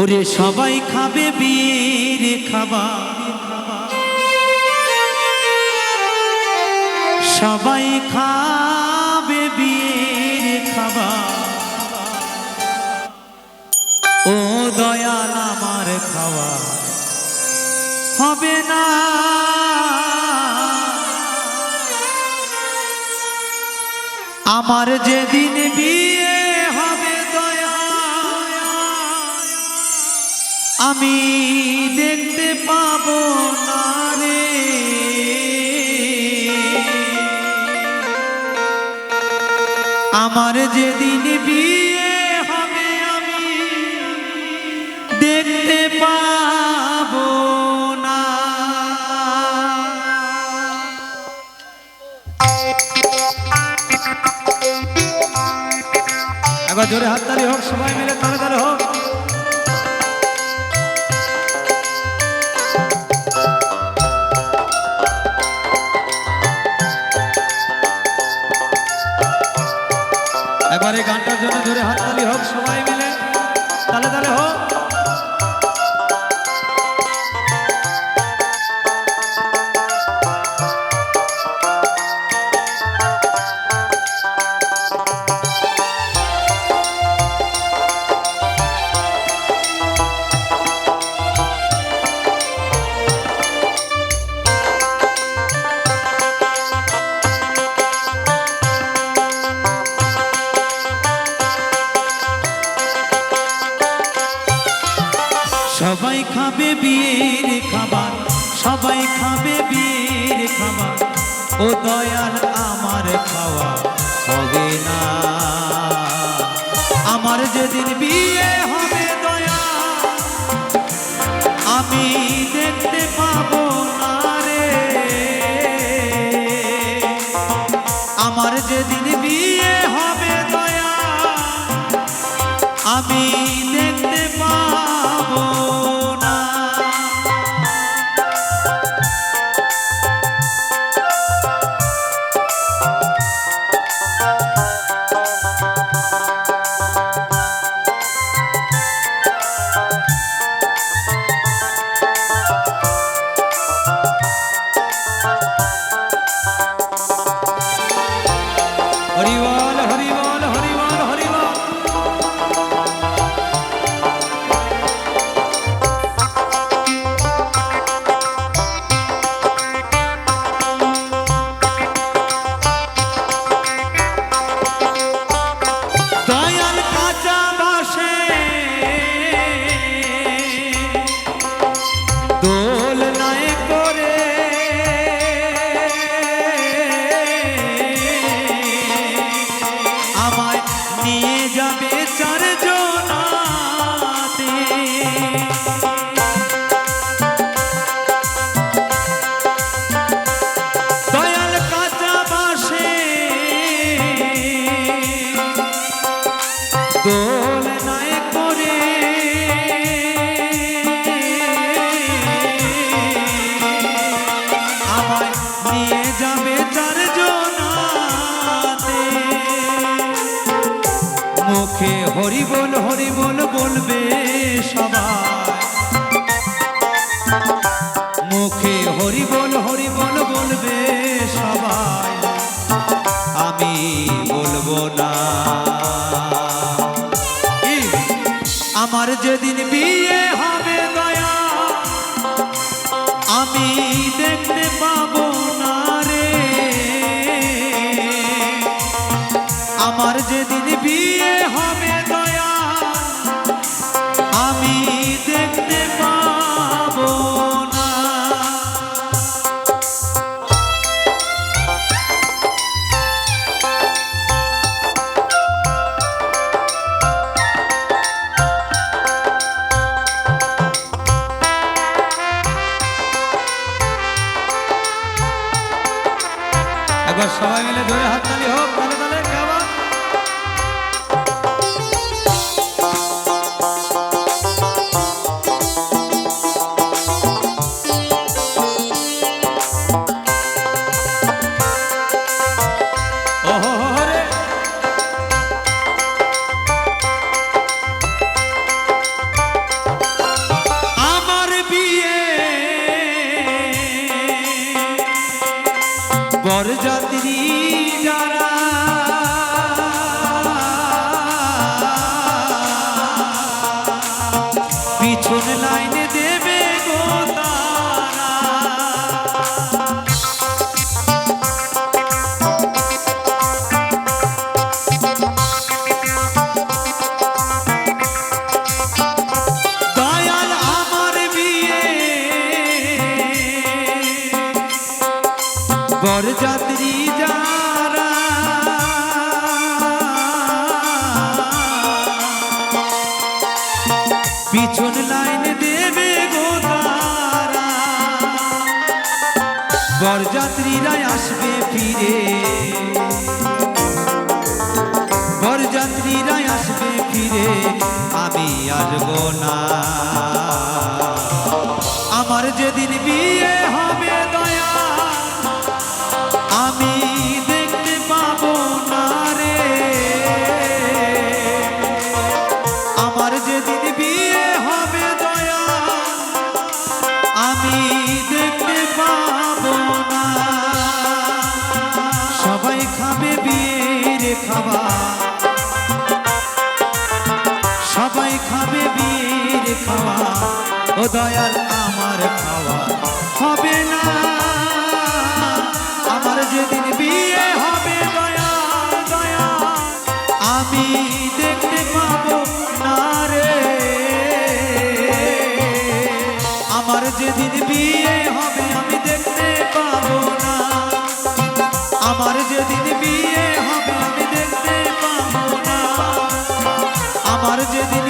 ওরে সবাই খাবে বিয়ের খাবার, সবাই খাবে বিয়ের খাবার। ও দয়াল আমার খাওয়া হবে না, আমার যেদিন বিয়ে হবে দয়াল আমি দেখতে পাবো না রে। আমার যেদিন বিয়ে হবে আমি দেখতে পাবো না। একবার জোরে হাততালি হোক, সবাই মিলে তালে তালে হোক। একবার এই গানটার জন্য জোরে হাততালি হোক, সবাই মিলে তালে তালে হোক। সবাই খাবে বিয়ের খাবার, সবাই খাবে বিয়ের খাবার। ও দয়াল আমার খাওয়া হবে না, আমার যেদিন বিয়ে হবে দয়াল আমি দেখতে পাবো না রে। আমার যেদিন বিয়ে হবে দয়াল আমি দেখতে পাবো না। হরি বল হরি বল হরি বল হরি বল। দয়াল কাঁচা বাসে দোলনায় করে আমায় নিয়ে যাবে চারজনাতে। দয়াল কাঁচা বাসে দোলনায় করে আমায় নিয়ে যাবে চারজনাতে। মুখে হরি বল বলবে সবাই, মুখে হরি বল বলবে সবাই, আমি বলবো না। আমার যেদিন বিয়ে হবে দয়া আমি দেখতে পাবো না রে। আমার যেদিন বিয়ে হবে দয়া আমি দেখতে পাবো না। একবার সবাই মিলে ধরে হাততালি হোক, তালে তালে কেমন। বরযাত্রী যারা পিছন লাইনে দেবে গো তারা। দয়াল আমার বিয়ে বরযাত্রী যারা পিছন লাইনে দেবে গো তারা। বরযাত্রীরা আসবে ফিরে, বরযাত্রীরা আসবে ফিরে, আমি আসবো না। আমার যেদিন বিয়ে হবে দয়া আমি দেখতে পাবো না রে। আমার যেদিন বিয়ে হবে দয়া আমি দেখতে পাবো না। সবাই খাবে বিয়ের খাবার, সবাই খাবে বিয়ের খাবার, ও দয়াল আমার খাওয়া হবে না। আমার যেদিন বিয়ে হবে দয়া দয়া আমি দেখতে পাবো না রে। আমার যেদিন বিয়ে হবে আমি দেখতে পাবো না। আমার যেদিন বিয়ে হবে আমি দেখতে পাবো না। আমার যেদিন